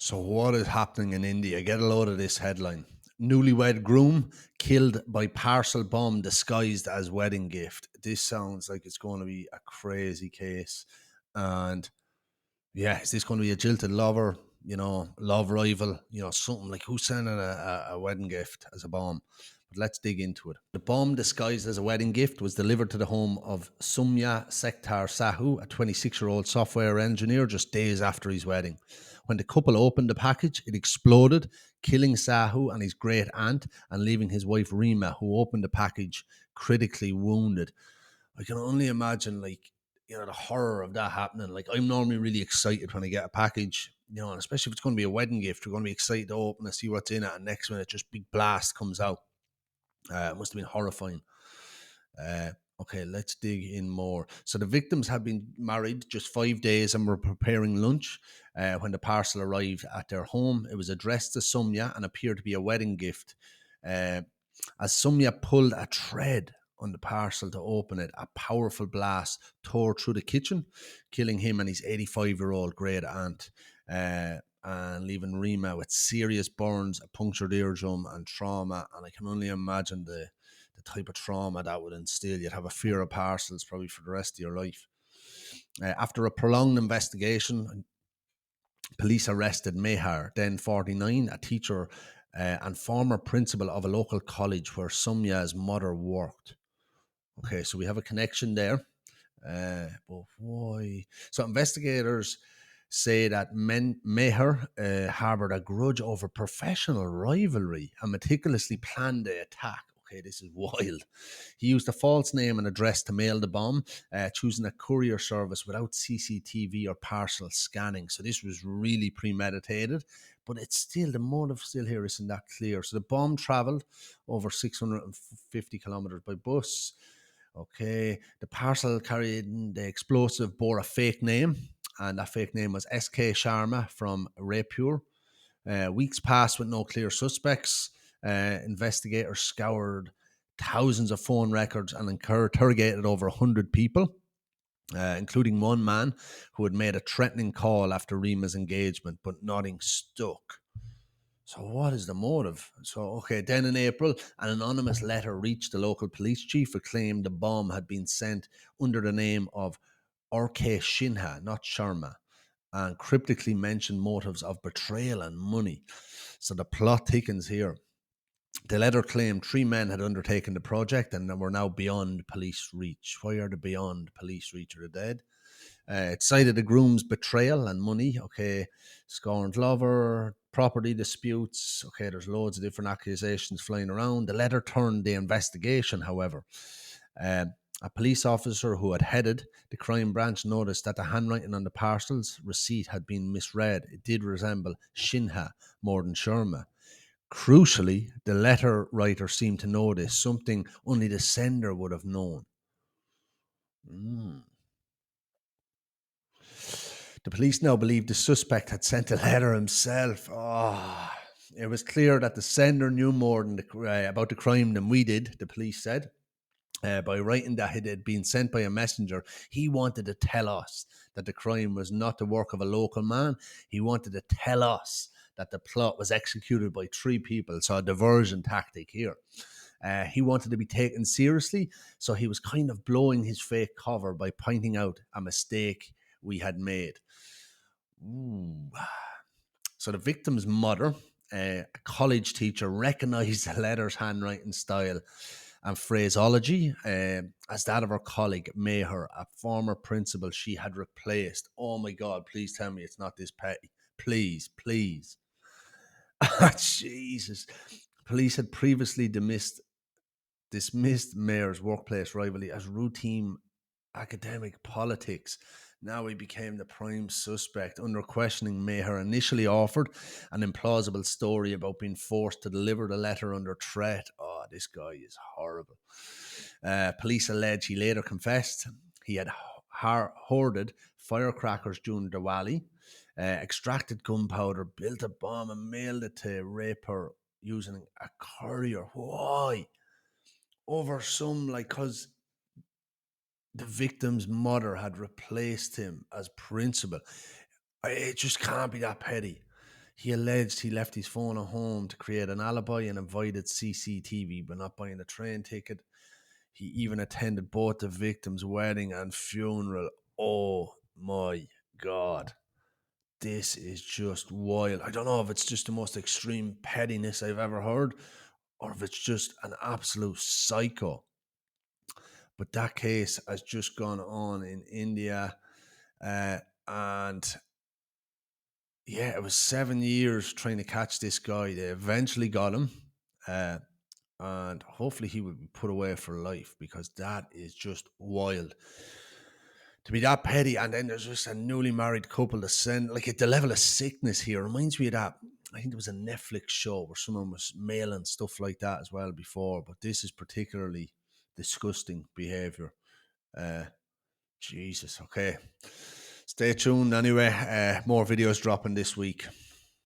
So what is happening in India? Get a load of this headline. Newlywed groom killed by parcel bomb disguised as wedding gift. This sounds like it's going to be a crazy case. And yeah, is this going to be a jilted lover, love rival, something like who's sending a wedding gift as a bomb? But let's dig into it. The bomb disguised as a wedding gift was delivered to the home of Soumya Sekhar Sahu, a 26-year-old software engineer, just days after his wedding. When the couple opened the package, it exploded, killing Sahu and his great aunt and leaving his wife Reema, who opened the package, critically wounded. I can only imagine, the horror of that happening. Like, I'm normally really excited when I get a package, and especially if it's going to be a wedding gift, we're going to be excited to open and see what's in it. And next minute, just big blast comes out. It must have been horrifying. Okay, let's dig in more. So the victims had been married just 5 days and were preparing lunch when the parcel arrived at their home. It was addressed to Soumya and appeared to be a wedding gift. As Soumya pulled a thread on the parcel to open it, a powerful blast tore through the kitchen, killing him and his 85-year-old great aunt, and leaving Reema with serious burns, a punctured eardrum, and trauma. And I can only imagine the type of trauma that would instill. You'd have a fear of parcels probably for the rest of your life. After a prolonged investigation, police arrested Meher, then 49, a teacher and former principal of a local college where Soumya's mother worked. Okay, so we have a connection there. But why? So investigators say that Meher harbored a grudge over professional rivalry and meticulously planned the attack. Okay, this is wild. He used a false name and address to mail the bomb, choosing a courier service without CCTV or parcel scanning. So this was really premeditated, but it's still, the motive still here isn't that clear. So the bomb traveled over 650 kilometers by bus. Okay, the parcel carrying the explosive bore a fake name, and that fake name was S.K. Sharma from Raipur. Weeks passed with no clear suspects. Investigators scoured thousands of phone records and interrogated over 100 people, including one man who had made a threatening call after Reema's engagement, but nothing stuck. So what is the motive? So, okay, then in April, an anonymous letter reached the local police chief who claimed the bomb had been sent under the name of R.K. Shinha, not Sharma, and cryptically mentioned motives of betrayal and money. So the plot thickens here. The letter claimed 3 men had undertaken the project and were now beyond police reach. Why are they beyond police reach? Are they dead? It cited the groom's betrayal and money. Okay, scorned lover, property disputes. Okay, there's loads of different accusations flying around. The letter turned the investigation, however. A police officer who had headed the crime branch noticed that the handwriting on the parcel's receipt had been misread. It did resemble Shinha more than Sharma. Crucially, the letter writer seemed to notice something only the sender would have known. The police now believe the suspect had sent the letter himself. It was clear that the sender knew more than about the crime than we did, the police said. By writing that it had been sent by a messenger, he wanted to tell us that the crime was not the work of a local man. He wanted to tell us that the plot was executed by 3 people. So a diversion tactic here. He wanted to be taken seriously, so he was kind of blowing his fake cover by pointing out a mistake we had made. Ooh. So the victim's mother, a college teacher, recognized the letter's handwriting style and phraseology as that of her colleague Meher, a former principal she had replaced. Oh my God, please tell me it's not this petty. Please. Jesus. Police had previously dismissed Meher's workplace rivalry as routine academic politics. Now he became the prime suspect. Under questioning, Meher initially offered an implausible story about being forced to deliver the letter under threat. Oh, this guy is horrible. Police allege he later confessed he had hoarded firecrackers during Diwali, extracted gunpowder, built a bomb and mailed it to Raipur using a courier. Why? Over some, because the victim's mother had replaced him as principal. It just can't be that petty. He alleged he left his phone at home to create an alibi and avoided CCTV by not buying a train ticket. He even attended both the victim's wedding and funeral. Oh my God. This is just wild. I don't know if it's just the most extreme pettiness I've ever heard or if it's just an absolute psycho. But that case has just gone on in India. And yeah, it was 7 years trying to catch this guy. They eventually got him. And hopefully he will be put away for life because that is just wild. To be that petty, and then there's just a newly married couple to send, like, at the level of sickness here reminds me of that. I think there was a Netflix show where someone was mailing stuff like that as well before, but this is particularly disgusting behavior. Jesus, okay. Stay tuned anyway. More videos dropping this week.